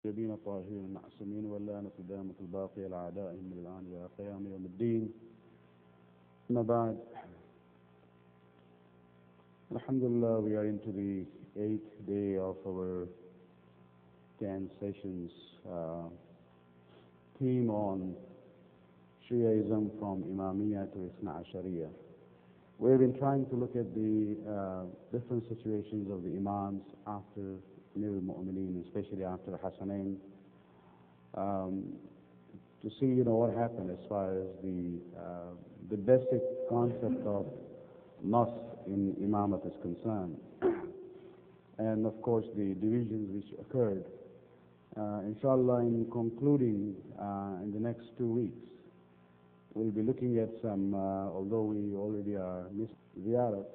الذين الطاهرين المعصومين واللعنة الدائمة الباقية لأعدائهم من الآن إلى قيام يوم الدين. أما بعد, Alhamdulillah, we are into the 8th day of our 10 sessions theme on Shia Islam from Imamiyya to Isna Ashariya. We've been trying to look at the different situations of the Imams after Amir al-Mu'mineen, especially after Hassanain, to see, what happened as far as the basic concept of Nas in Imamat is concerned, and of course the divisions which occurred. Inshallah, in concluding in the next 2 weeks, we'll be looking at some, although we already are missing ziyarat,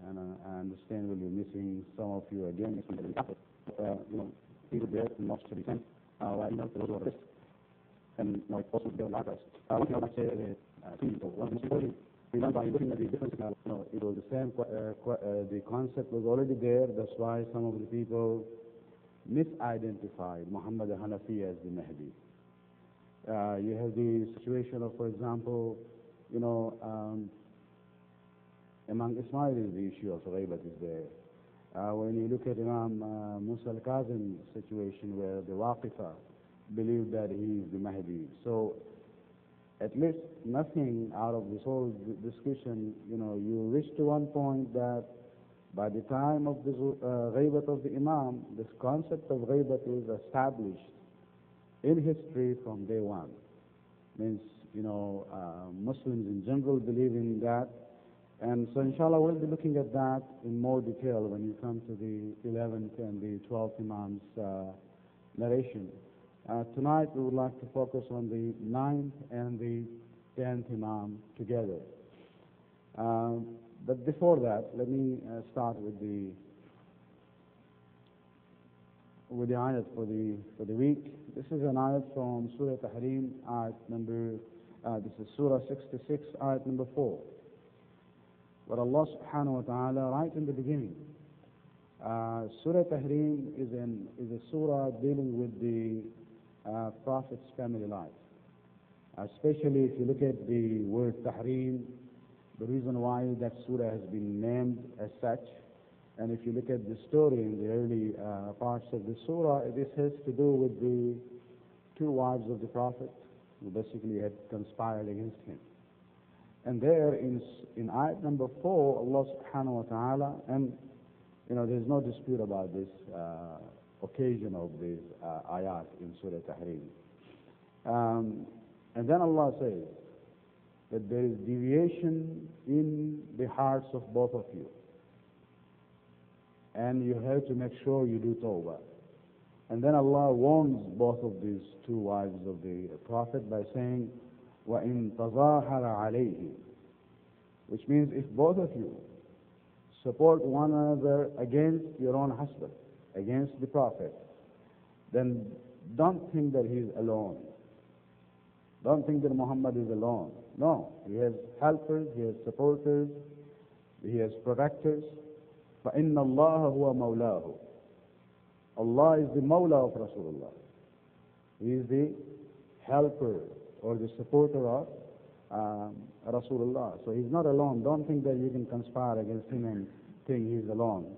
and I understand we'll be missing some of you again. People there in Mosque to be sent, those who are rest, and it's possible to get likewise. One thing I would say to people, one most important, remember, by looking at the difference, it was the same, the concept was already there. That's why some of the people misidentified Muhammad al-Hanafi as the Mahdi. You have the situation of, for example, among Ismailis, the issue of Ghaibat is there. When you look at Imam Musa al-Kazim's situation, where the Waqifa believed that he is the Mahdi. So, at least nothing out of this whole discussion, you reach to one point that by the time of the Ghaibat of the Imam, this concept of Ghaibat is established in history from day one. Means, Muslims in general believe in that. And so, inshallah, we'll be looking at that in more detail when you come to the 11th and the 12th Imam's narration. Tonight, we would like to focus on the 9th and the 10th Imam together. But before that, let me start with the ayat for the week. This is an ayat from Surah Tahrim, ayat number, this is Surah 66, ayat number 4. But Allah subhanahu wa ta'ala, right in the beginning, Surah Tahrim is a surah dealing with the Prophet's family life. Especially if you look at the word Tahrim, the reason why that surah has been named as such, and if you look at the story in the early parts of the surah, this has to do with the 2 wives of the Prophet who basically had conspired against him. And there in ayat number 4, Allah subhanahu wa ta'ala, and there's no dispute about this occasion of these ayat in Surah Tahrim. And then Allah says that there is deviation in the hearts of both of you, and you have to make sure you do tawbah. And then Allah warns both of these 2 wives of the Prophet by saying, وَإِن تَظَاهَرَ عَلَيْهِ, which means if both of you support one another against your own husband, against the Prophet, then don't think that he is alone. Don't think that Muhammad is alone. No, he has helpers, he has supporters, he has protectors. فَإِنَّ اللَّهَ هُوَ مَوْلَاهُ. Allah is the Mawla of Rasulullah. He is the helper or the supporter of Rasulullah. So he's not alone. Don't think that you can conspire against him and think he's alone.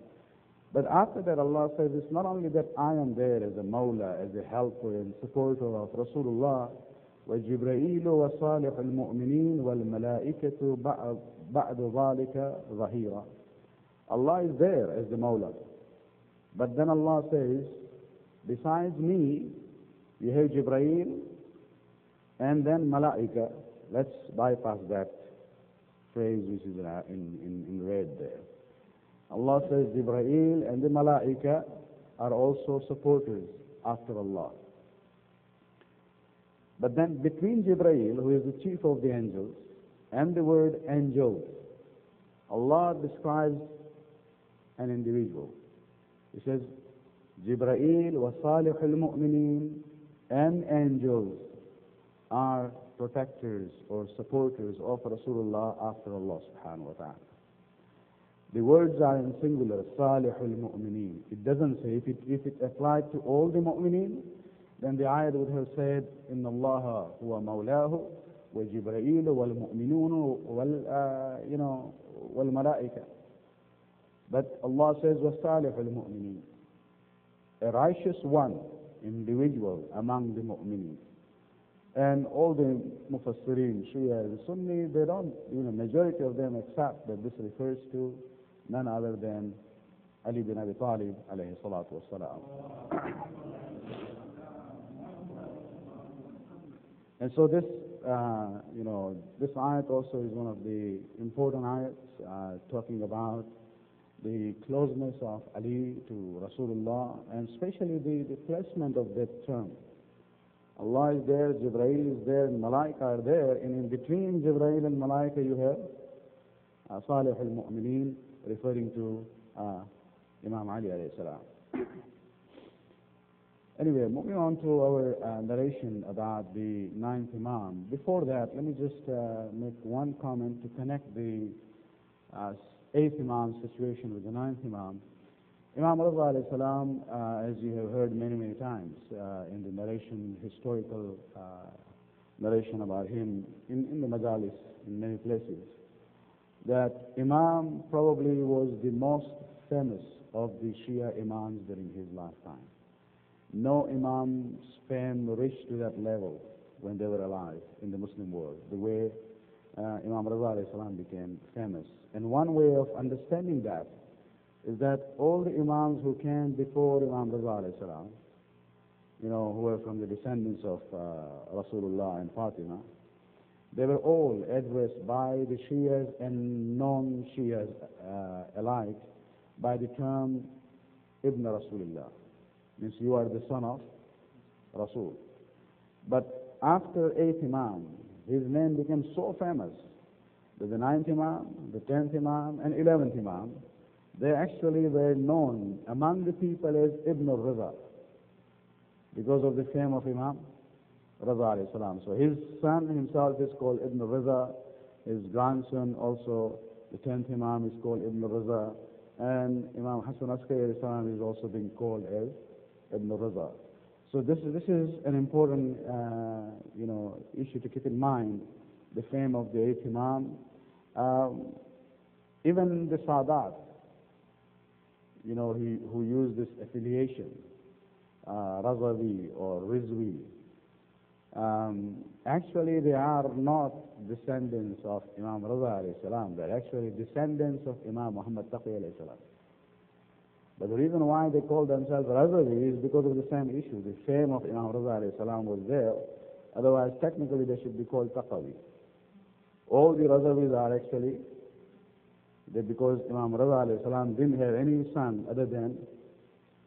But after that, Allah says, it's not only that I am there as a Mawla, as a helper and supporter of Rasulullah, وَجِبْرَئِيلُ وَصَالِحُ الْمُؤْمِنِينَ وَالْمَلَائِكَةُ بَعْدُ ذَلِكَ ظَهِيرًا. Allah is there as the Mawla. But then Allah says, besides me, you have Jibreel, and then Malaika. Let's bypass that phrase which is in red there. Allah says Jibreel and the Malaika are also supporters after Allah. But then between Jibreel, who is the chief of the angels, and the word angels, Allah describes an individual. He says, Jibreel wa salihul mu'mineen, and angels are protectors or supporters of Rasulullah after Allah subhanahu wa ta'ala. The words are in singular, salihul mu'mineen. It doesn't say, if it applied to all the mu'mineen, then the ayat would have said, إِنَّ اللَّهَ هُوَ مَوْلَاهُ وَجِبْرَائِيلُ وَالْمُؤْمِنُونَ وَالْمَلَائِكَةُ. But Allah says, وَالصَّالِحُ الْمُؤْمِنِينَ, a righteous one, individual among the mu'mineen. And all the mufassirin, Shia, Sunni, they don't, majority of them accept that this refers to none other than Ali bin Abi Talib, alayhi salatu wassalam. And so this, this ayat also is one of the important ayats talking about the closeness of Ali to Rasulullah, and especially the placement of that term. Allah is there, Jibreel is there, and Malaika are there, and in between Jibreel and Malaika you have Salih al-Mu'mineen, referring to Imam Ali alayhi salam. Anyway, moving on to our narration about the ninth Imam. Before that, let me just make one comment to connect the eighth Imam situation with the ninth Imam. Imam Rizvi alayhi salam, as you have heard many, many times in the narration, historical narration about him in the majalis, in many places, that Imam probably was the most famous of the Shia Imams during his lifetime. No Imam's fame reached to that level when they were alive in the Muslim world, the way Imam Rizvi alayhi salam became famous. And one way of understanding that is that all the Imams who came before Imam Rizvi alayhi salam, who were from the descendants of Rasulullah and Fatima, they were all addressed by the Shias and non-Shias alike by the term Ibn Rasulullah. Means you are the son of Rasul. But after 8th Imam, his name became so famous that the 9th Imam, the 10th Imam, and 11th Imam, they actually were known among the people as Ibn al-Riza because of the fame of Imam Rizvi alayhi salam. So his son himself is called Ibn al-Riza, his grandson also, the 10th Imam, is called Ibn al-Riza, and Imam Hassan Askari alayhi salam is also being called as Ibn al-Riza. So this is an important issue to keep in mind, the fame of the 8th Imam. Even the Sadat, who use this affiliation, Razavi or Rizvi, actually they are not descendants of Imam Rizvi alayhi salam. They're actually descendants of Imam Muhammad Taqi alayhi salam. But the reason why they call themselves Razavi is because of the same issue. The fame of Imam Rizvi alayhi salam was there. Otherwise, technically, they should be called Taqawi. All the Razavis are actually, because Imam Rizvi alayhi salam didn't have any son other than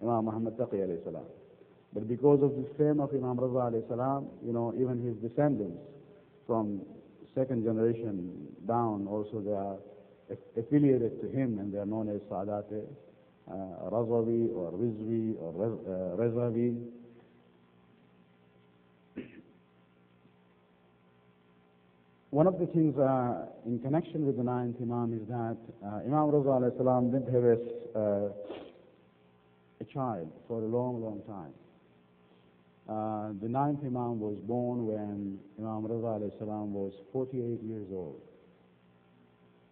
Imam Muhammad Taqi alayhi salam. But because of the fame of Imam Rizvi alayhi salam, even his descendants from second generation down, also they are affiliated to him, and they are known as Sadat Razavi or Rizvi or Rezavi. One of the things in connection with the ninth Imam is that Imam Rizvi alayhi salam didn't have a child for a long, long time. The ninth Imam was born when Imam Rizvi alayhi salam was 48 years old.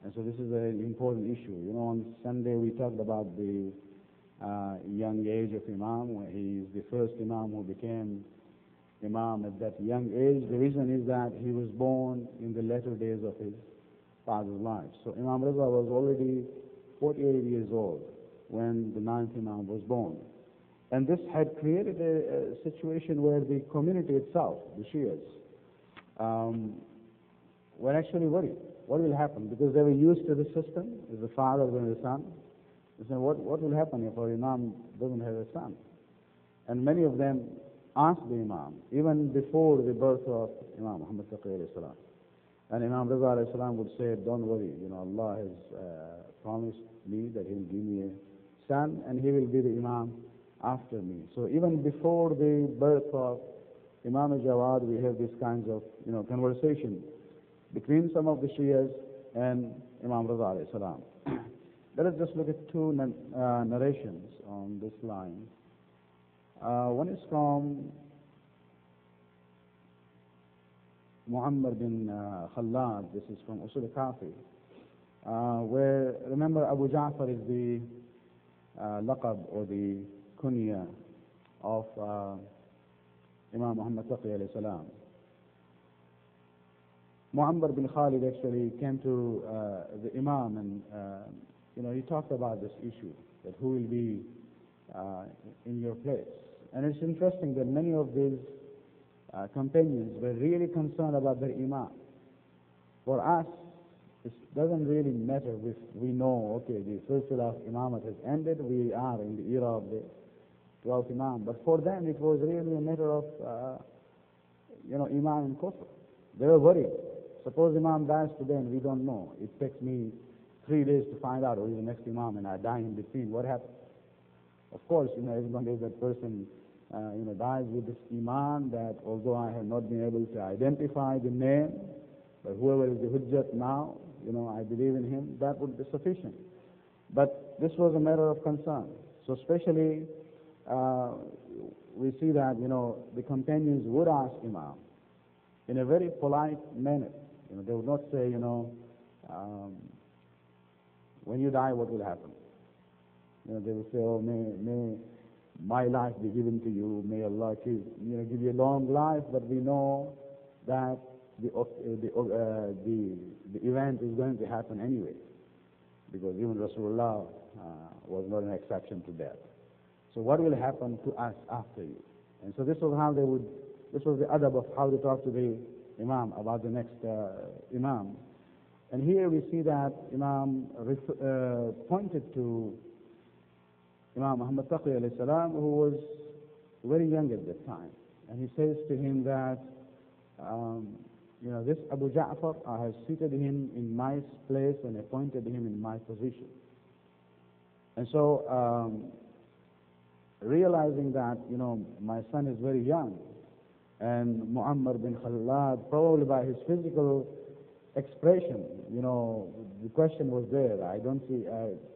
And so this is an important issue. On Sunday we talked about the young age of Imam, where he is the first Imam who became Imam at that young age. The reason is that he was born in the latter days of his father's life. So Imam Rizvi was already 48 years old when the ninth Imam was born. And this had created a situation where the community itself, the Shias, were actually worried. What will happen? Because they were used to the system, as the father and the son. They said, what will happen if our Imam doesn't have a son? And many of them asked the Imam, even before the birth of Imam Muhammad Taqi alayhi salam. And Imam Rizvi alayhi salam would say, don't worry, Allah has promised me that He will give me a son, and he will be the Imam after me. So even before the birth of Imam Jawad, we have these kinds of conversation between some of the Shias and Imam Rizvi alayhi salam. Let us just look at two narrations on this line. One is from Muammar bin Khalad. This is from Usul Kafi, where, remember, Abu Ja'far is the laqab or the kunya of Imam Muhammad Taqi alayhi salam. Muammar bin Khalid actually came to the Imam and he talked about this issue, that who will be in your place. And it's interesting that many of these companions were really concerned about their Imam. For us, it doesn't really matter if we know, okay, the silsila of Imamat has ended, we are in the era of the 12th Imam. But for them, it was really a matter of, Imam and Kufr. They were worried. Suppose Imam dies today and we don't know. It takes me 3 days to find out who is the next Imam and I die in between. What happens? Of course, everyone knows that person, dies with this Iman that although I have not been able to identify the name, but whoever is the Hujjat now, I believe in him, that would be sufficient. But this was a matter of concern. So especially, we see that, the companions would ask Imam in a very polite manner. They would not say, when you die, what will happen? They would say, oh, may my life be given to you, may Allah give you a long life, but we know that the event is going to happen anyway, because even Rasulullah was not an exception to that. So what will happen to us after you? And so this was the adab of how to talk to the Imam about the next Imam. And here we see that Imam pointed to Imam Muhammad Taqi alayhi salam, who was very young at that time. And he says to him that, this Abu Ja'far, I have seated him in my place and appointed him in my position. And so, realizing that, my son is very young, and Muammar bin Khalad, probably by his physical expression, the question was there. I don't see,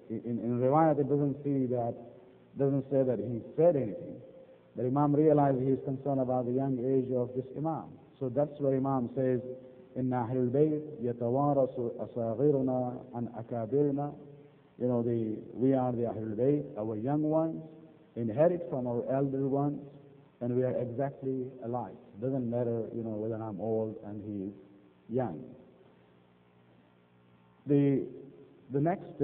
in riwayat it doesn't say that he said anything. But Imam realized he is concerned about the young age of this Imam. So that's where Imam says, Inna ahlul bayt yatawarasu asaghiruna an akabirna. We are the ahlul bayt, our young ones inherit from our elder ones, and we are exactly alike. Doesn't matter, whether I'm old and he is young. The next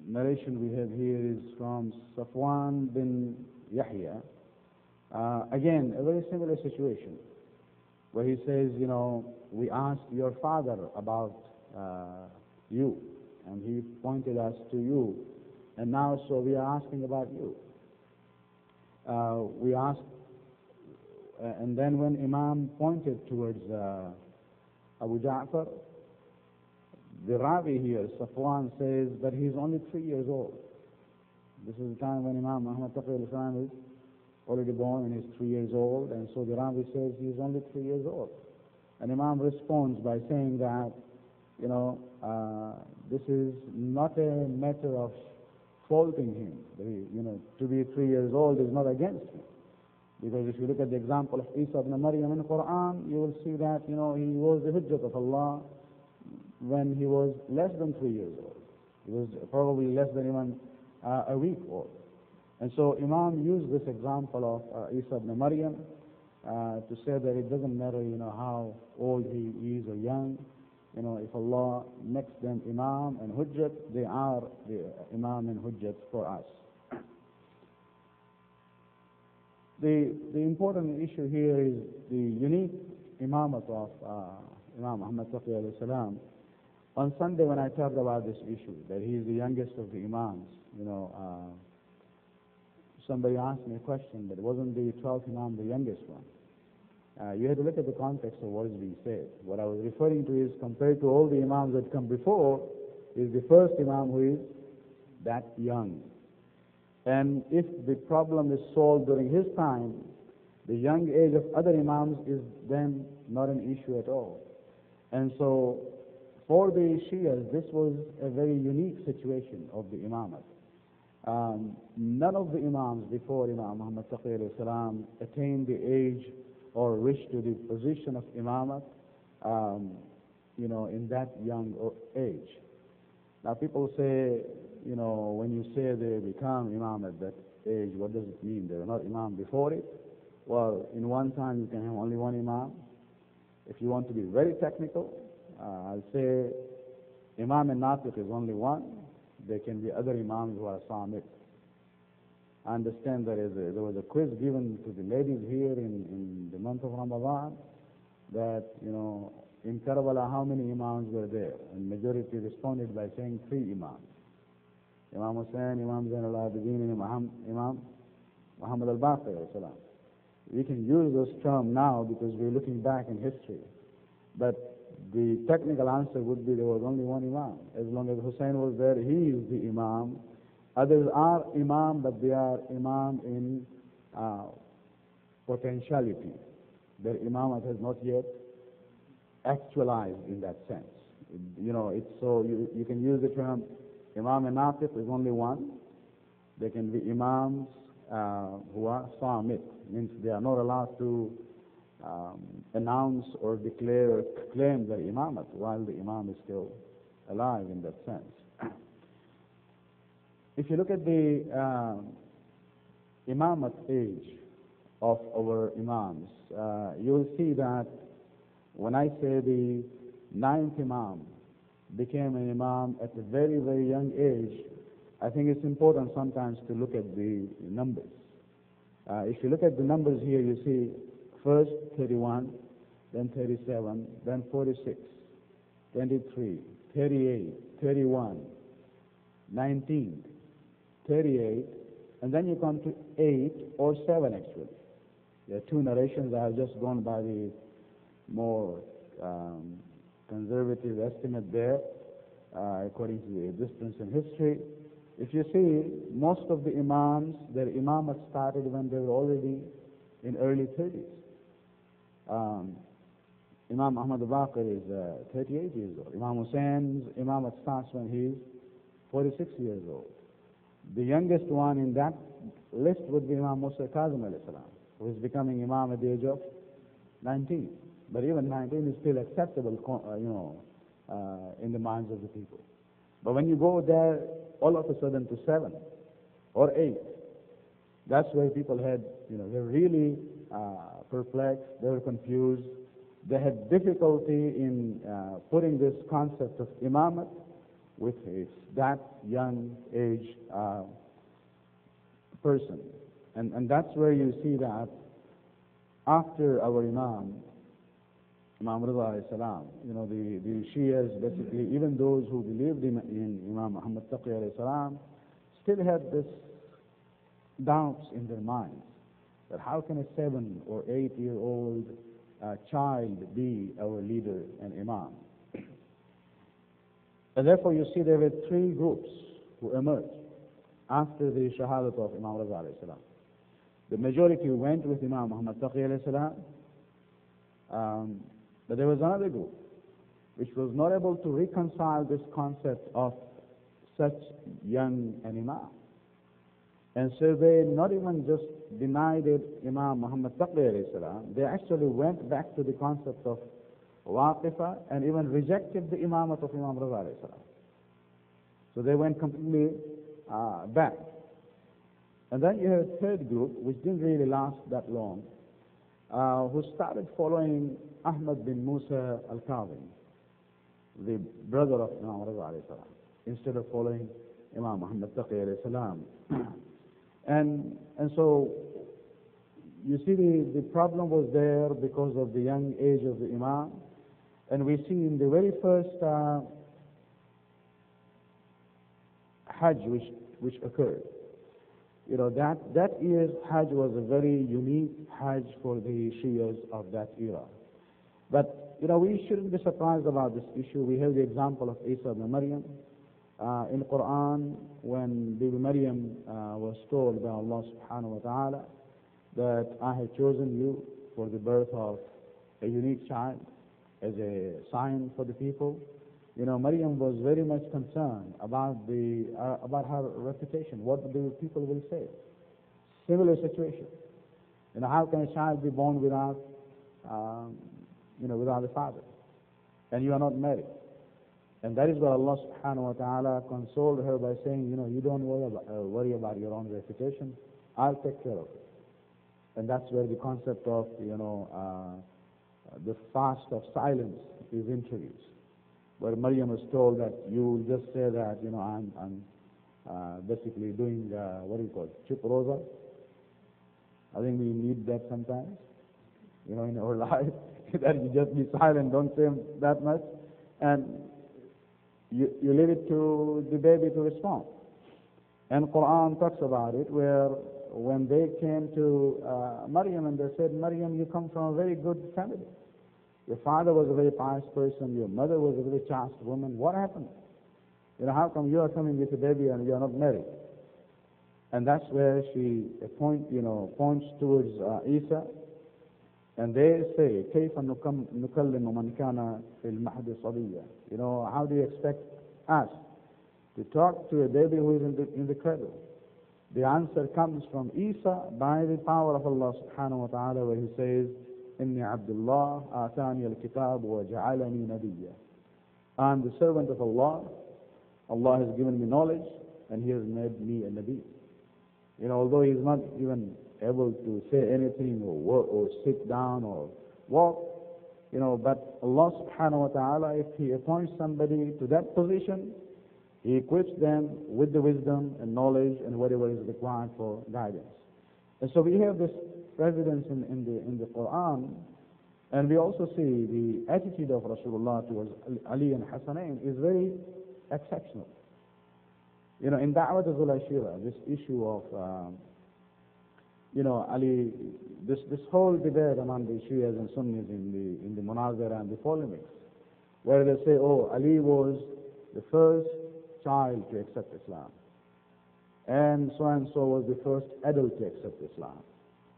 narration we have here is from Safwan bin Yahya. Again, a very similar situation, where he says, we asked your father about you, and he pointed us to you, and now so we are asking about you. We asked, and then when Imam pointed towards Abu Ja'far, the Ravi here, Safwan, says that he's only 3 years old. This is the time when Imam Muhammad Taqi alayhi salam is already born and he's 3 years old, and so the Ravi says he's only 3 years old. And Imam responds by saying that, this is not a matter of faulting him. To be 3 years old is not against him. Because if you look at the example of Isa ibn Maryam in the Quran, you will see that, he was the Hujjat of Allah when he was less than 3 years old. He was probably less than even a week old. And so Imam used this example of Isa ibn Maryam to say that it doesn't matter, how old he is or young. If Allah makes them Imam and Hujjat, they are the Imam and Hujjat for us. The important issue here is the unique Imamat of Imam Muhammad Taqi alayhi salam. On Sunday when I talked about this issue, that he is the youngest of the Imams, somebody asked me a question, but wasn't the 12th Imam the youngest one? You have to look at the context of what is being said. What I was referring to is, compared to all the Imams that come before, is the first Imam who is that young. And if the problem is solved during his time, the young age of other Imams is then not an issue at all. And so, for the Shias, this was a very unique situation of the Imamat. None of the Imams before Imam Muhammad Taqi alayhi salam attained the age or reach to the position of Imamat, in that young age. Now people say, when you say they become Imam at that age, what does it mean? They were not Imam before it? Well, in one time you can have only one Imam. If you want to be very technical, I'll say Imam and Natiq is only one. There can be other Imams who are Samit. I understand there was a quiz given to the ladies here in the month of Ramadan that, in Karbala, how many Imams were there? And majority responded by saying 3 Imams. Imam Hussain, Imam Zain al-Abidin, and Imam Muhammad al-Baqir. We can use this term now because we're looking back in history. But the technical answer would be there was only one Imam. As long as Hussain was there, he is the Imam. Others are Imam, but they are Imam in potentiality. Their Imamat has not yet actualized in that sense. It's so you can use the term Imam and Natiq is only one. There can be Imams who are Samit, means they are not allowed to announce or declare or claim their Imamat while the Imam is still alive in that sense. If you look at the Imamat age of our Imams, you will see that when I say the 9th Imam became an Imam at a very, very young age, I think it's important sometimes to look at the numbers. If you look at the numbers here, you see first 31, then 37, then 46, 23, 38, 31, 19, 38, and then you come to 8 or 7 actually. There are 2 narrations. I have just gone by the more conservative estimate there, according to the distance in history. If you see, most of the Imams, their Imamat started when they were already in early 30s. Imam Ahmad al-Baqir is 38 years old. Imam Hussein's Imamat starts when he's 46 years old. The youngest one in that list would be Imam Musa Kazim alayhi salam, who is becoming Imam at the age of 19. But even 19 is still acceptable, in the minds of the people. But when you go there, all of a sudden to 7 or 8, that's where people had, they're really perplexed, they were confused, they had difficulty in putting this concept of Imamat with that young age person. And that's where you see that after our Imam Rizvi alayhi salam, the Shias, basically, even those who believed in Imam Muhammad Taqi alayhi salam, still had this doubts in their minds that how can a 7 or 8-year-old child be our leader and Imam? And therefore, you see there were 3 groups who emerged after the Shahadat of Imam Rizvi alayhi salam. The majority went with Imam Muhammad Taqi alayhi salam. But there was another group which was not able to reconcile this concept of such young an Imam. And so they not even just denied it, Imam Muhammad Taqi alayhi salam, they actually went back to the concept of Waqifa and even rejected the Imamat of Imam Rizvi alayhi salam. So they went completely back. And then you have a third group which didn't really last that long, who started following Ahmad bin Musa al-Kazim, the brother of Imam Rizvi alayhi salam, instead of following Imam Muhammad Taqi alayhi salam. And so you see the problem was there because of the young age of the Imam. And we see in the very first Hajj which occurred, that year's Hajj was a very unique Hajj for the Shias of that era. But, we shouldn't be surprised about this issue. We have the example of Isa ibn Maryam. In the Quran, when Bibi Maryam was told by Allah subhanahu wa ta'ala that I have chosen you for the birth of a unique child as a sign for the people, Maryam was very much concerned about her reputation, what the people will say. Similar situation. How can a child be born without um, without a father, and you are not married. And that is what Allah subhanahu wa ta'ala consoled her by saying, you don't worry about your own reputation. I'll take care of it. And that's where the concept of, the fast of silence is introduced, where Maryam is told that you will just say that, I'm basically doing, what do you call it, chup roza. I think we need that sometimes, in our life, that you just be silent, don't say that much, and you leave it to the baby to respond. And Quran talks about it, where when they came to Maryam and they said, Maryam, you come from a very good family. Your father was a very pious person, your mother was a very chaste woman. What happened? How come you are coming with a baby and you are not married? And that's where she points towards Isa, and they say, كيف نكلم من كان في المهد صبيا? How do you expect us to talk to a baby who is in the cradle? The answer comes from Isa by the power of Allah subhanahu wa ta'ala, where he says, إني عبد الله آتاني الكتاب وجعلني نبيا. I'm the servant of Allah. Allah has given me knowledge and He has made me a Nabi. Although He is not even able to say anything or work or sit down or walk, but Allah subhanahu wa ta'ala, if He appoints somebody to that position, He equips them with the wisdom and knowledge and whatever is required for guidance. And so we have this precedence in the Quran, and we also see the attitude of Rasulullah towards Ali and Hassanain is very exceptional. In Da'wat al-Ashira, this issue of Ali, this whole debate among the Shias and Sunnis in the Munazara and the polemics, where they say, Ali was the first child to accept Islam, and so was the first adult to accept Islam,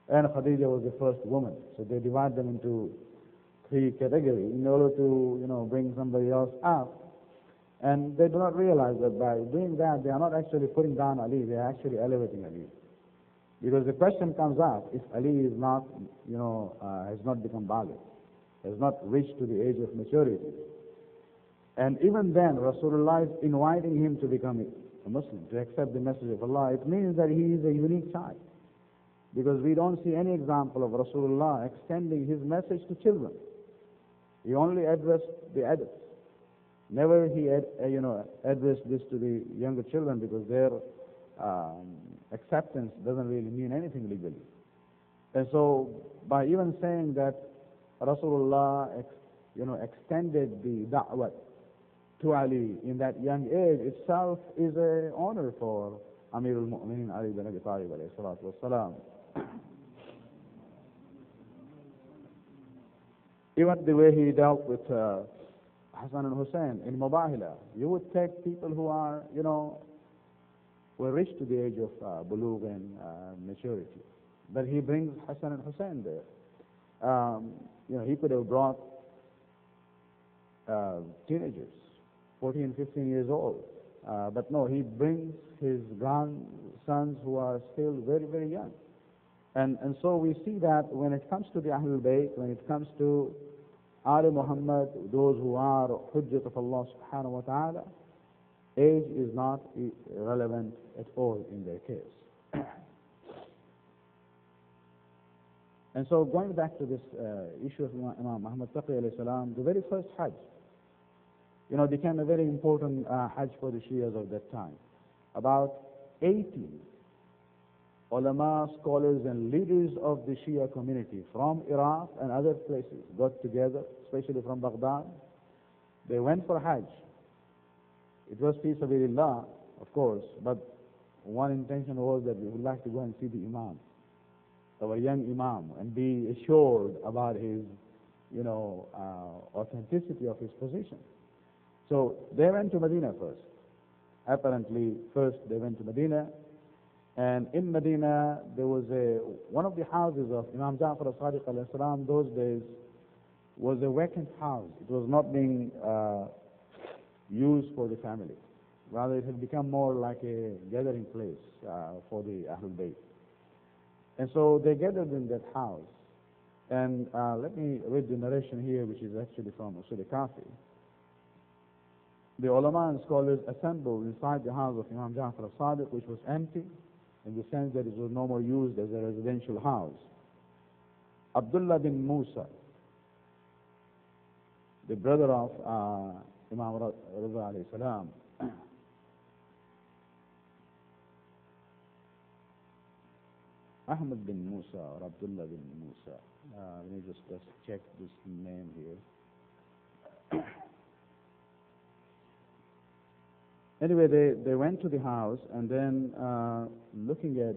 and Khadija was the first woman. So they divide them into three categories in order to bring somebody else up. And they do not realize that by doing that, they are not actually putting down Ali, they are actually elevating Ali. Because the question comes up, if Ali is not, has not become baligh, has not reached to the age of maturity, and even then Rasulullah is inviting him to become a Muslim, to accept the message of Allah, it means that he is a unique child. Because we don't see any example of Rasulullah extending his message to children. He only addressed the adults. Never he addressed this to the younger children, because their acceptance doesn't really mean anything legally. And so by even saying that Rasulullah extended the da'wah to Ali in that young age itself is an honor for Amirul Mu'mineen Ali bin Abi Talib alayhi salatu wassalam. Even the way he dealt with Hassan and Hussein in Mubahila, you would take people who are, were reached to the age of bulugh and maturity. But he brings Hassan and Hussein there. He could have brought teenagers, 14, 15 years old. But no, he brings his grandsons who are still very, very young. And so we see that when it comes to the Ahlul Bayt, when it comes to Ali Muhammad, those who are Hujjat of Allah subhanahu wa ta'ala, age is not relevant at all in their case. And so going back to this issue of Imam Muhammad Taqi alayhi salam, the very first Hajj, became a very important Hajj for the Shias of that time. About 80 ulama, scholars and leaders of the Shia community from Iraq and other places got together, especially from Baghdad. They went for Hajj. It was fi sabilillah, of course, but one intention was that we would like to go and see the Imam, our young Imam, and be assured about his, authenticity of his position. So they went to Medina first. Apparently, first they went to Medina, and in Medina there was one of the houses of Imam Ja'far as-Sadiq alayhi salam those days was a vacant house. It was not being used for the family. Rather, it had become more like a gathering place for the Ahlul Bayt. And so they gathered in that house, And let me read the narration here, which is actually from Usul Kafi. The ulama and scholars assembled inside the house of Imam Ja'far al-Sadiq, which was empty, in the sense that it was no more used as a residential house. Abdullah bin Musa, the brother of Imam Rizvi alayhi salam, Ahmad bin Musa or Abdullah bin Musa. Let me just check this name here. Anyway, they went to the house, and then looking at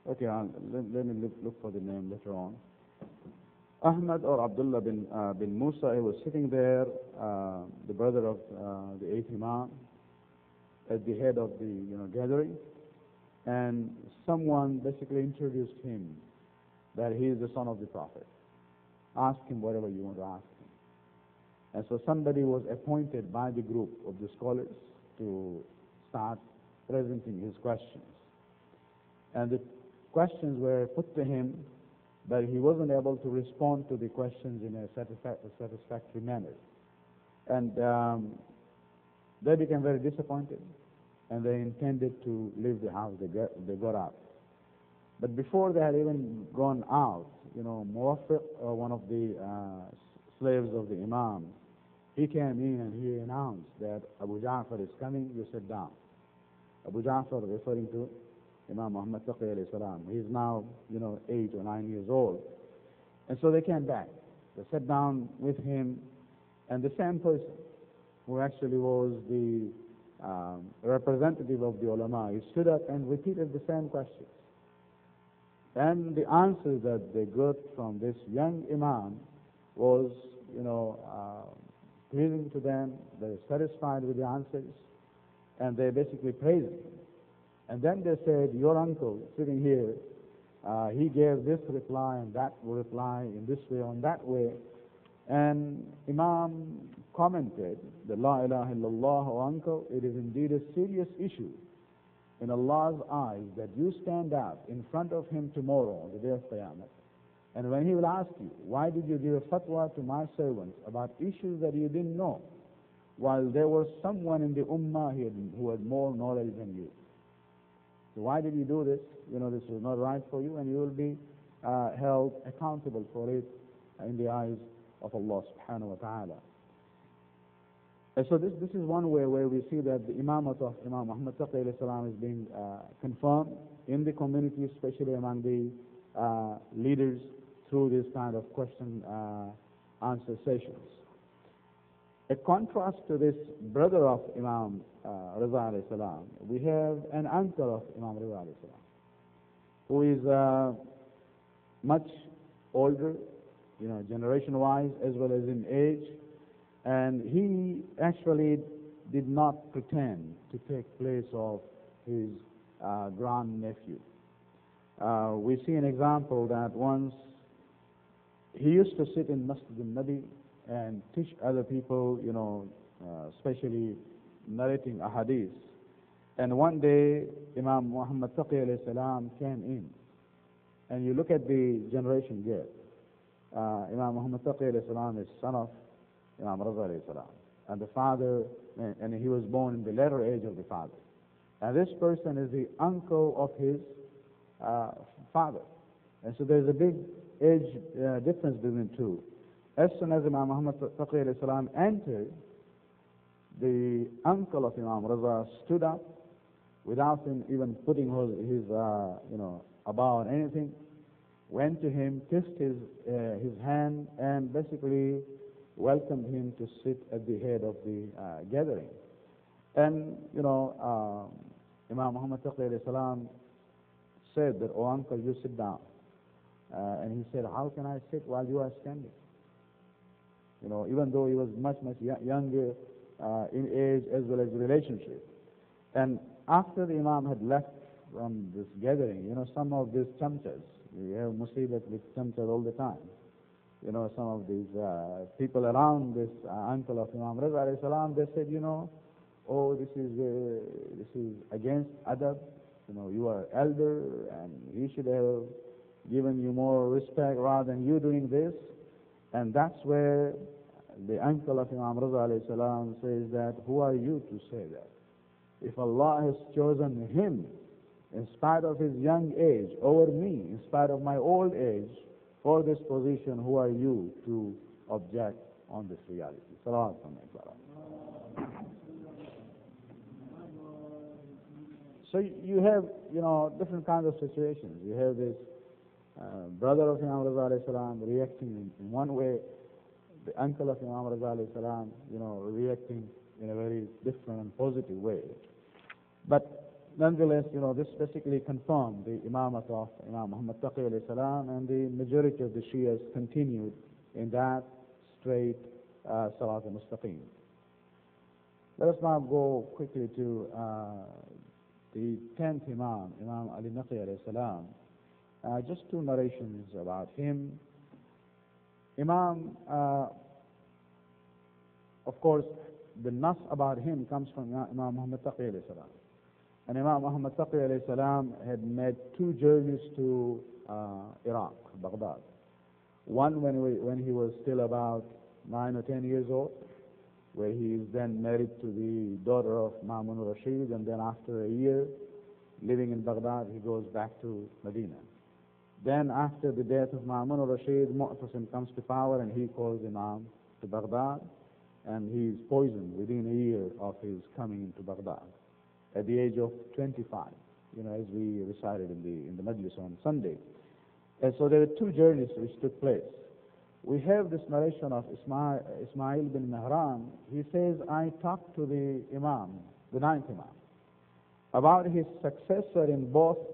okay, let me look for the name later on. Ahmad or Abdullah bin Musa, he was sitting there, the brother of the 8th Imam, at the head of the gathering, and someone basically introduced him that he is the son of the Prophet. Ask him whatever you want to ask him. And so somebody was appointed by the group of the scholars to start presenting his questions. And the questions were put to him, but he wasn't able to respond to the questions in a satisfactory manner. And they became very disappointed, and they intended to leave the house. They got out. But before they had even gone out, Muwafiq, one of the slaves of the Imam, he came in and he announced that Abu Ja'far is coming, you sit down. Abu Ja'far, referring to Imam Muhammad Taqi alayhi salam. He's now, 8 or 9 years old. And so they came back. They sat down with him, and the same person who actually was the representative of the ulama, he stood up and repeated the same questions. And the answers that they got from this young Imam was, pleasing to them. They were satisfied with the answers, and they basically praised him. And then they said, your uncle sitting here, he gave this reply and that reply in this way, on that way. And Imam commented that La ilaha illallah, O uncle, it is indeed a serious issue in Allah's eyes that you stand up in front of him tomorrow on the day of Qiyamah. And when he will ask you, why did you give a fatwa to my servants about issues that you didn't know, while there was someone in the ummah who had more knowledge than you? So why did you do this? This was not right for you, and you will be held accountable for it in the eyes of Allah subhanahu wa ta'ala. And so this is one way where we see that the Imamat of Imam Muhammad Taqi alayhi salam is being confirmed in the community, especially among the leaders, through this kind of question-answer sessions. A contrast to this brother of Imam Rizvi alayhi salam, we have an uncle of Imam Rizvi alayhi salam, who is much older, generation-wise as well as in age, and he actually did not pretend to take place of his grandnephew. We see an example that once he used to sit in Masjid al-Nabi and teach other people, especially narrating ahadith. And one day, Imam Muhammad Taqi alayhi salam came in. And you look at the generation gap. Imam Muhammad Taqi alayhi salam is son of Imam Rizvi alayhi salam. And the father, and he was born in the latter age of the father. And this person is the uncle of his father. And so there's a big age difference between the two. As soon as Imam Muhammad Taqi alayhi salam entered, the uncle of Imam Rizvi stood up without him even putting his aba or anything, went to him, kissed his hand, and basically welcomed him to sit at the head of the gathering. And, Imam Muhammad Taqi alayhi salam said that, oh uncle, you sit down. And he said, how can I sit while you are standing? Even though he was much, much younger in age as well as relationship. And after the Imam had left from this gathering, some of these chamchas, we have musibat with chamchas all the time. Some of these people around this uncle of Imam Rizvi alayhi salam, they said, oh, this is against adab. You are elder, and he should have given you more respect rather than you doing this. And that's where the uncle of Imam Rizvi alayhi salam says that, who are you to say that? If Allah has chosen him, in spite of his young age, over me, in spite of my old age, for this position, who are you to object on this reality? Salawat alayhi. So you have, different kinds of situations. You have this brother of Imam Rizvi alayhi salam reacting in one way, the uncle of Imam Rizvi alayhi salam, reacting in a very different and positive way. But nonetheless, this basically confirmed the Imamat of Imam Muhammad Taqi alayhi salam, and the majority of the Shias continued in that straight Salat al-Mustaqim. Let us now go quickly to the 10th Imam, Imam Ali Naqi alayhi salam. Just two narrations about him. Imam, of course, the nas about him comes from Imam Muhammad Taqi alayhi salam. And Imam Muhammad Taqi alayhi salam had made two journeys to Iraq, Baghdad. One when he was still about 9 or 10 years old, where he is then married to the daughter of Ma'mun Rashid, and then after a year living in Baghdad, he goes back to Medina. Then after the death of Ma'mun Rashid, Mu'tasim comes to power, and he calls Imam to Baghdad, and he is poisoned within a year of his coming into Baghdad, at the age of 25, as we recited in the Majlis on Sunday. And so there were two journeys which took place. We have this narration of Ismail bin Mihran. He says, I talked to the Imam, the 9th Imam, about his successor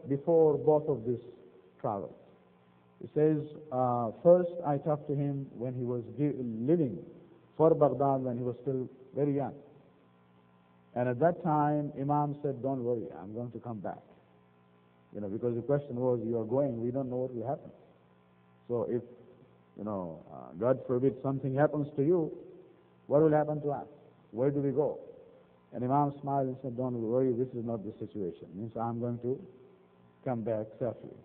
before both of these travels. He says, first I talked to him when he was living for Baghdad, when he was still very young. And at that time, Imam said, don't worry, I'm going to come back. Because the question was, you are going, we don't know what will happen. So if, God forbid something happens to you, what will happen to us? Where do we go? And Imam smiled and said, don't worry, this is not the situation. It means I'm going to come back safely.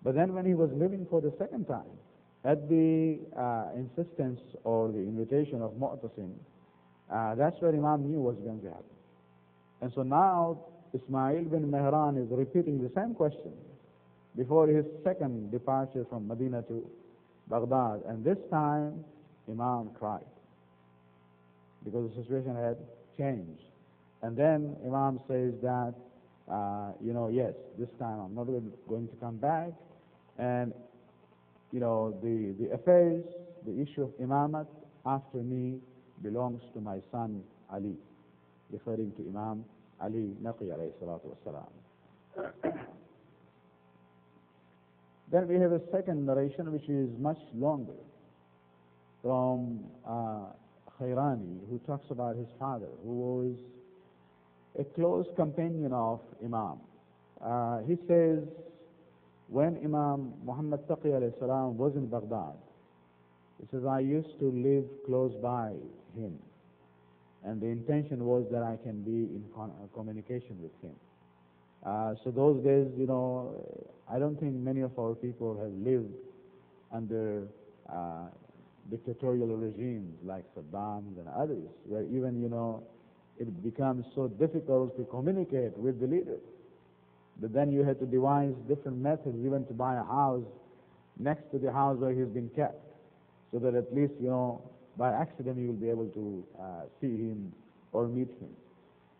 But then when he was living for the second time, at the insistence or the invitation of Mu'tasim, that's where Imam knew was going to happen. And so now Ismail bin Mihran is repeating the same question before his second departure from Medina to Baghdad. And this time Imam cried because the situation had changed. And then Imam says that, yes, this time I'm not going to come back. And, the affairs, the issue of Imamat after me belongs to my son Ali, referring to Imam Ali Naqi alayhi salatu wassalam. Then we have a second narration which is much longer from Khairani, who talks about his father, who was a close companion of Imam. He says, when Imam Muhammad Taqi alayhi salam was in Baghdad, he says, I used to live close by him, and the intention was that I can be in communication with him. So those days, I don't think many of our people have lived under dictatorial regimes like Saddam's and others, where even, it becomes so difficult to communicate with the leader. But then you had to devise different methods even to buy a house next to the house where he's been kept, so that at least, by accident you will be able to see him or meet him.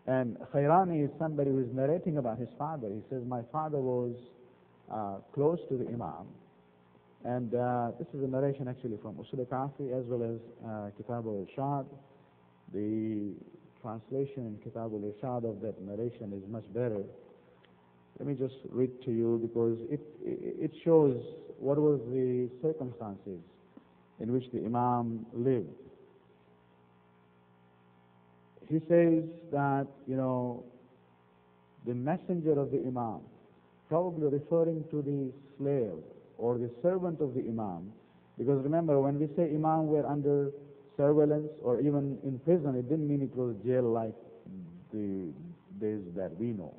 And Khairani is somebody who is narrating about his father. He says, my father was close to the Imam. And this is a narration actually from Usul al-Kafi as well as Kitab al-Irshad. The translation in Kitab al-Irshad of that narration is much better. Let me just read to you, because it shows what was the circumstances in which the Imam lived. He says that, the messenger of the Imam, probably referring to the slave or the servant of the Imam. Because remember, when we say Imam were under surveillance or even in prison, it didn't mean it was jail like the days that we know.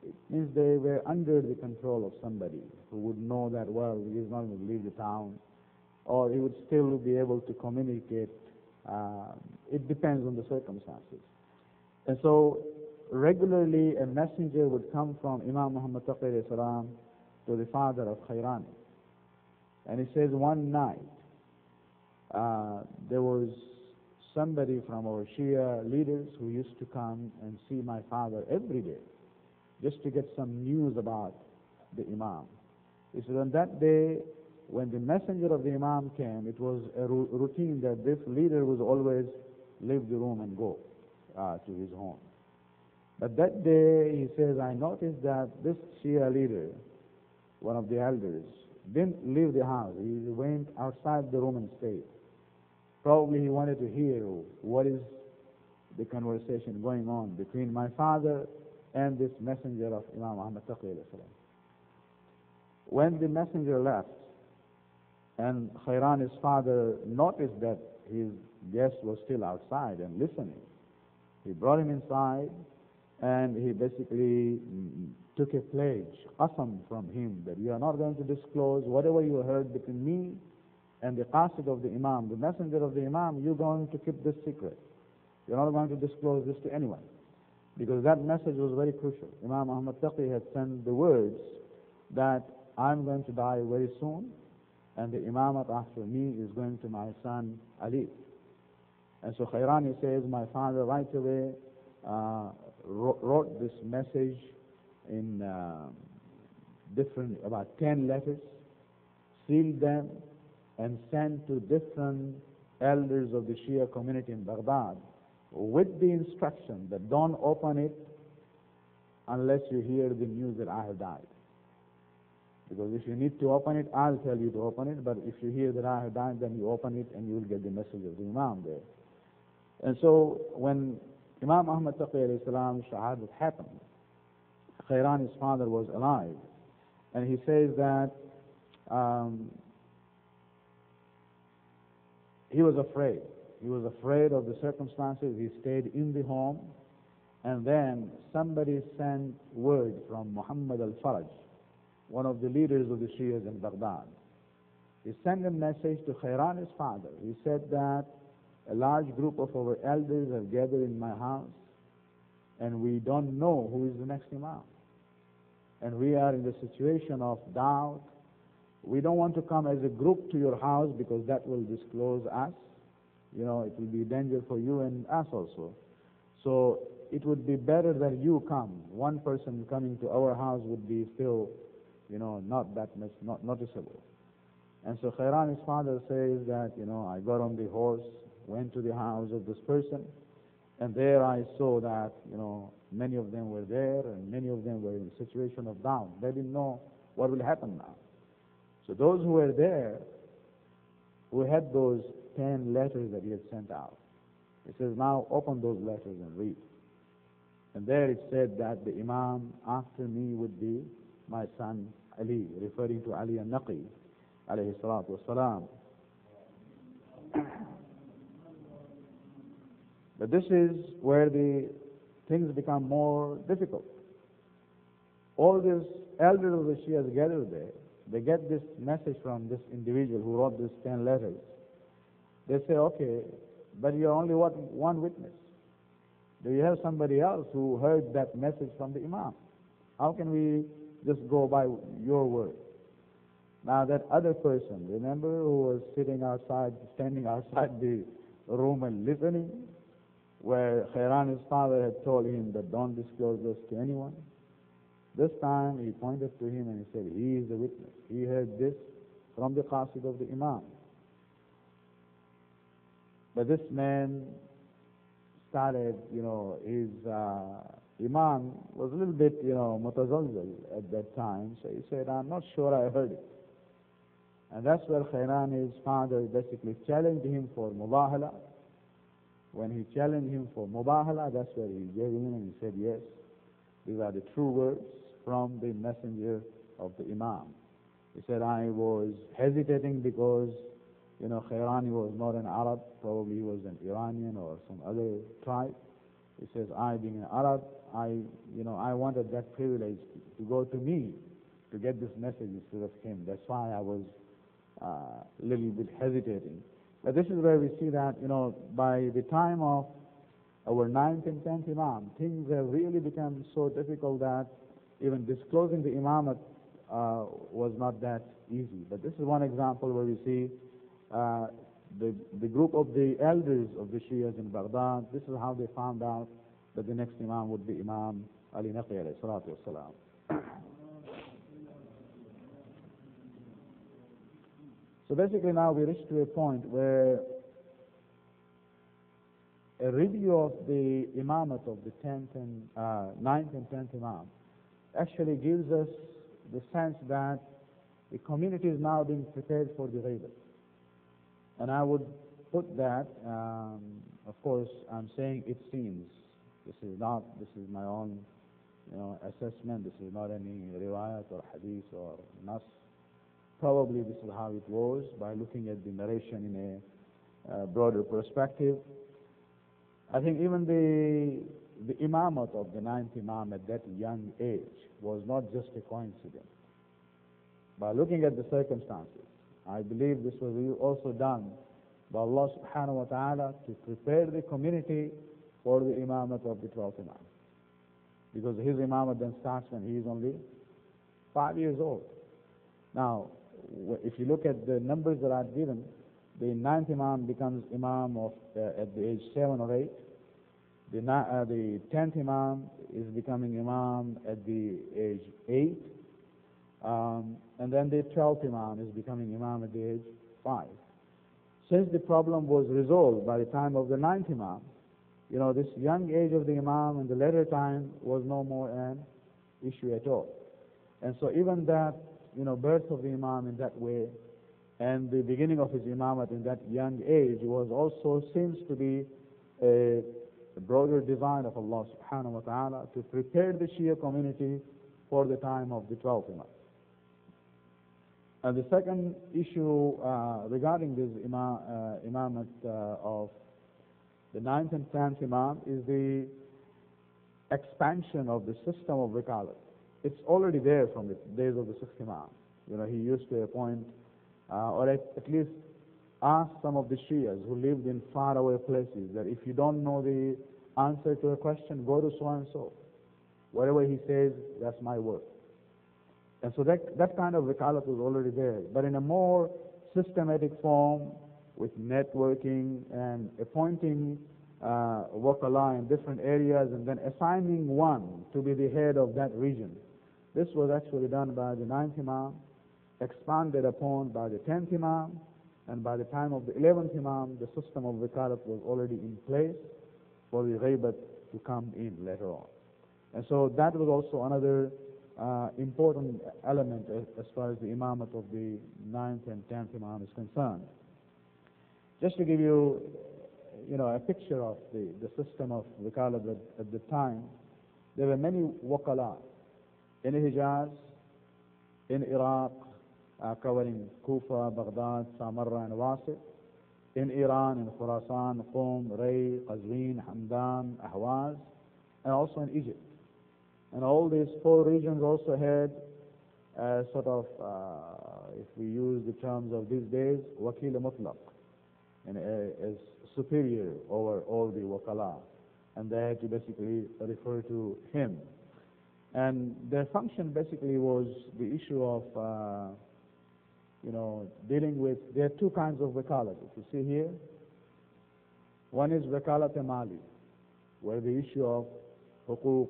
It means they were under the control of somebody who would know that, well, he's not going to leave the town, or he would still be able to communicate. It depends on the circumstances. And so regularly a messenger would come from Imam Muhammad Taqi alayhi salam to the father of Khairani. And he says one night there was somebody from our Shia leaders who used to come and see my father every day just to get some news about the Imam. He said on that day when the messenger of the Imam came, it was a routine that this leader would always leave the room and go to his home. But that day, he says, I noticed that this Shia leader, one of the elders, didn't leave the house. He went outside the room and stayed. Probably he wanted to hear what is the conversation going on between my father and this messenger of Imam Muhammad Taqi alayhi salam. When the messenger left, and Khairani's father noticed that his guest was still outside and listening, he brought him inside and he basically took a pledge, qasam from him, that you are not going to disclose whatever you heard between me and the qasid of the Imam, the messenger of the Imam. You're going to keep this secret. You're not going to disclose this to anyone, because that message was very crucial. Imam Muhammad Taqi had sent the words that I'm going to die very soon, and the Imamat after me is going to my son Ali. And so Khairani says, my father right away wrote this message in about 10 letters, sealed them, and sent to different elders of the Shia community in Baghdad with the instruction that don't open it unless you hear the news that I have died. Because if you need to open it, I'll tell you to open it, but if you hear that I have died, then you open it and you will get the message of the Imam there. And so when Imam Muhammad Taqi alayhi salam shahadat happened, Khairani's father was alive, and he says that he was afraid. He was afraid of the circumstances. He stayed in the home, and then somebody sent word from Muhammad al-Faraj, one of the leaders of the Shias in Baghdad. He sent a message to Khairani's father. He said that a large group of our elders have gathered in my house, and we don't know who is the next Imam. And we are in the situation of doubt. We don't want to come as a group to your house because that will disclose us. You know, it will be danger for you and us also. So it would be better that you come. One person coming to our house would be still, you know, not that much, not noticeable. And so Khairani's father says that, you know, I got on the horse, went to the house of this person, and there I saw that, you know, many of them were there, and many of them were in a situation of doubt. They didn't know what will happen now. So those who were there, who had those 10 letters that he had sent out, he says, now open those letters and read. And there it said that the Imam after me would be my son Ali, referring to Ali al-Naqi, alayhi salatu wasalam. But this is where the things become more difficult. All these elders of the Shias gathered there. They get this message from this individual who wrote these 10 letters. They say, okay, but you're only one witness. Do you have somebody else who heard that message from the Imam? How can we just go by your word? Now that other person, remember, who was sitting outside, standing outside the room and listening, where Khairani's father had told him that don't disclose this to anyone? This time he pointed to him and he said, he is the witness. He heard this from the qasid of the Imam. But this man started, you know, his Imam was a little bit, you know, mutazalzal at that time. So he said, I'm not sure I heard it. And that's where Khairani's father basically challenged him for mubahala. When he challenged him for mubahala, that's where he gave in and he said yes. These are the true words from the messenger of the Imam. He said, I was hesitating because, Khairani was not an Arab, probably he was an Iranian or some other tribe. He says, I being an Arab, I wanted that privilege to go to me to get this message instead of him. That's why I was a little bit hesitating. But this is where we see that, by the time of our 9th and 10th Imam, things have really become so difficult that even disclosing the Imamat was not that easy. But this is one example where we see the group of the elders of the Shias in Baghdad. This is how they found out that the next Imam would be Imam Ali Naqi alayhi salatu wasalam. So basically now we reach to a point where a review of the Imamat of the 10th and 9th and 10th Imam actually gives us the sense that the community is now being prepared for the Ghaibat. And I would put that, of course, I'm saying it seems. This is my own assessment. This is not any riwayat or hadith or nas. Probably this is how it was by looking at the narration in a broader perspective. I think even the Imamat of the 9th Imam at that young age was not just a coincidence. By looking at the circumstances, I believe this was also done by Allah subhanahu wa ta'ala to prepare the community for the Imamat of the 12th Imam. Because his Imamat then starts when he is only 5 years old. Now, if you look at the numbers that I've given, the 9th Imam becomes Imam at the age 7 or 8. The 10th Imam is becoming Imam at the age 8. And then the 12th Imam is becoming Imam at the age 5. Since the problem was resolved by the time of the 9th Imam, this young age of the Imam in the later time was no more an issue at all. And so even that, birth of the Imam in that way and the beginning of his Imamat in that young age was also seems to be a broader design of Allah subhanahu wa ta'ala to prepare the Shia community for the time of the 12th Imam. And the second issue regarding this Imamat of the 9th and 10th Imam is the expansion of the system of Wikalat. It's already there from the days of the 6th Imam. He used to appoint, or at least ask some of the Shias who lived in faraway places that if you don't know the answer to a question, go to so-and-so. Whatever he says, that's my word. And so that kind of Wikalat was already there, but in a more systematic form with networking and appointing Wakala in different areas and then assigning one to be the head of that region. This was actually done by the 9th Imam, expanded upon by the 10th Imam, and by the time of the 11th Imam, the system of Wikalat was already in place for the Ghaibat to come in later on. And so that was also another important element as far as the Imamat of the 9th and 10th Imam is concerned. Just to give you, a picture of the system of Wikalat at the time, there were many Wakala in Hijaz, in Iraq, covering Kufa, Baghdad, Samarra, and Wasif, in Iran, in Khurasan, Qom, Ray, Qazwin, Hamdan, Ahwaz, and also in Egypt. And all these 4 regions also had sort of, if we use the terms of these days, Wakil Mutlaq, and as superior over all the Wakala. And they had to basically refer to him. And their function basically was the issue of, dealing with, there are 2 kinds of Wakalat. If you see here, one is Wakalat Mali, where the issue of hukuk,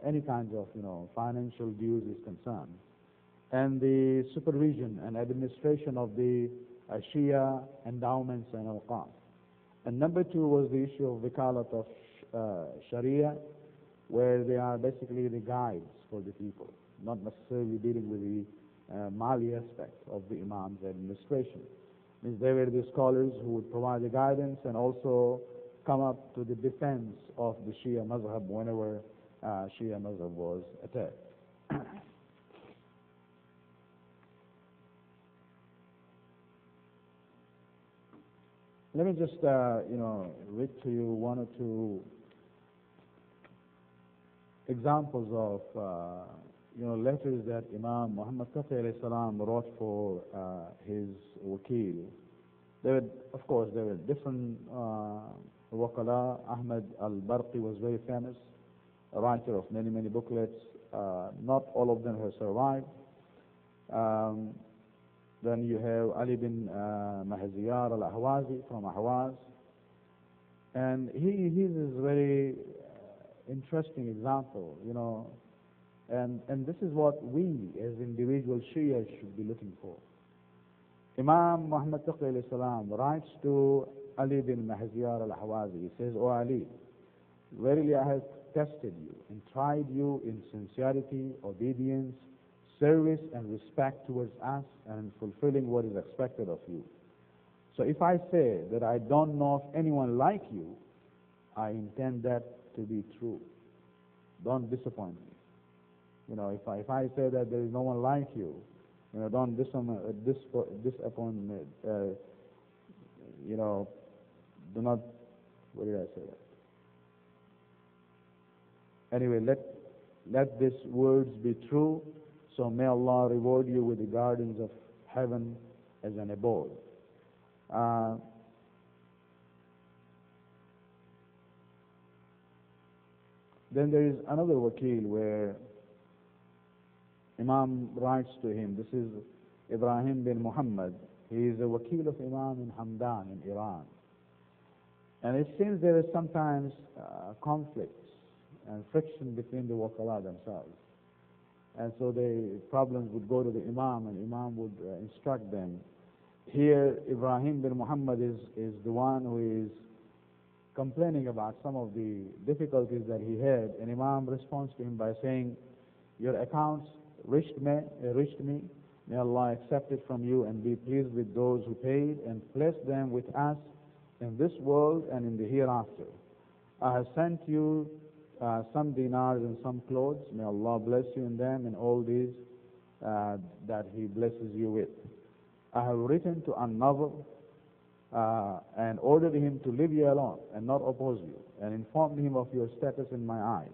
any kinds of, financial dues is concerned. And the supervision and administration of the Shia endowments and awqaf. And number 2 was the issue of Wakalat of Sharia, where they are basically the guides for the people, not necessarily dealing with the Mali aspect of the Imam's administration. Means they were the scholars who would provide the guidance and also come up to the defense of the Shia mazhab whenever Shia Mazhab was attacked. Let me just, read to you one or two examples of, letters that Imam Muhammad Taqi alayhi salam wrote for his wakil. Of course, there were different waqala. Ahmad al-Barqi was very famous, a writer of many, many booklets. Not all of them have survived. Then you have Ali bin Mahziyar al-Ahwazi from Ahwaz. And he is a very interesting example, and this is what we as individual Shia should be looking for. Imam Muhammad Taqi alayhi salam writes to Ali bin Mahziyar al-Ahwazi. He says, "O Ali, verily I have tested you and tried you in sincerity, obedience, service and respect towards us, and in fulfilling what is expected of you. So if I say that I don't know of anyone like you, I intend that to be true. Don't disappoint me. If I say that there is no one like you, don't disappoint me. Do not. What did I say that? Anyway, let these words be true. So may Allah reward you with the gardens of heaven as an abode." Then there is another wakil where Imam writes to him. This is Ibrahim bin Muhammad. He is a wakil of Imam in Hamdan in Iran. And it seems there is sometimes conflicts and friction between the wakala themselves. And so the problems would go to the Imam, and Imam would instruct them. Here, Ibrahim bin Muhammad is the one who is complaining about some of the difficulties that he had, and Imam responds to him by saying, "Your accounts reached me. May Allah accept it from you and be pleased with those who paid, and bless them with us in this world and in the hereafter. I have sent you some dinars and some clothes. May Allah bless you in them and all these that He blesses you with. I have written to another and ordered him to leave you alone and not oppose you, and informed him of your status in my eyes.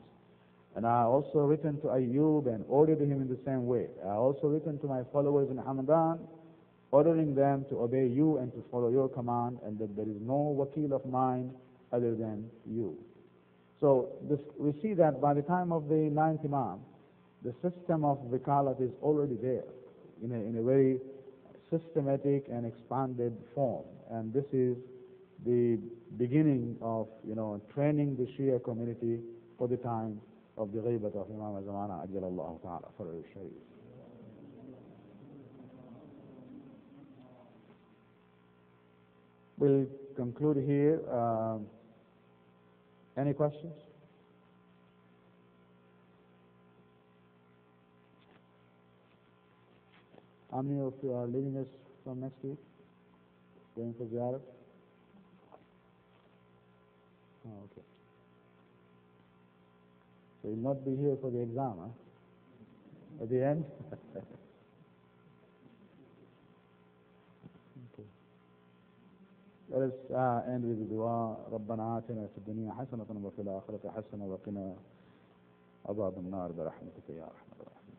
And I also written to Ayyub and ordered him in the same way. I also written to my followers in Hamadan, ordering them to obey you and to follow your command, and that there is no wakil of mine other than you." So we see that by the time of the 9th Imam, the system of wikalat is already there in a very systematic and expanded form. And this is the beginning of training the Shia community for the time of the ghaybat of Imam Zamana Ajjalallahu Ta'ala for al-Sharif. We'll conclude here. Any questions? How many of you are leaving us from next week? Going for ziyarat? Oh, okay. So you'll not be here for the exam, huh? At the end? Okay. Let us end with the dua. ربنا آتنا في الدنيا حسنة وفي الآخرة حسنة وقنا عذاب النار برحمتك يا أرحم الراحمين.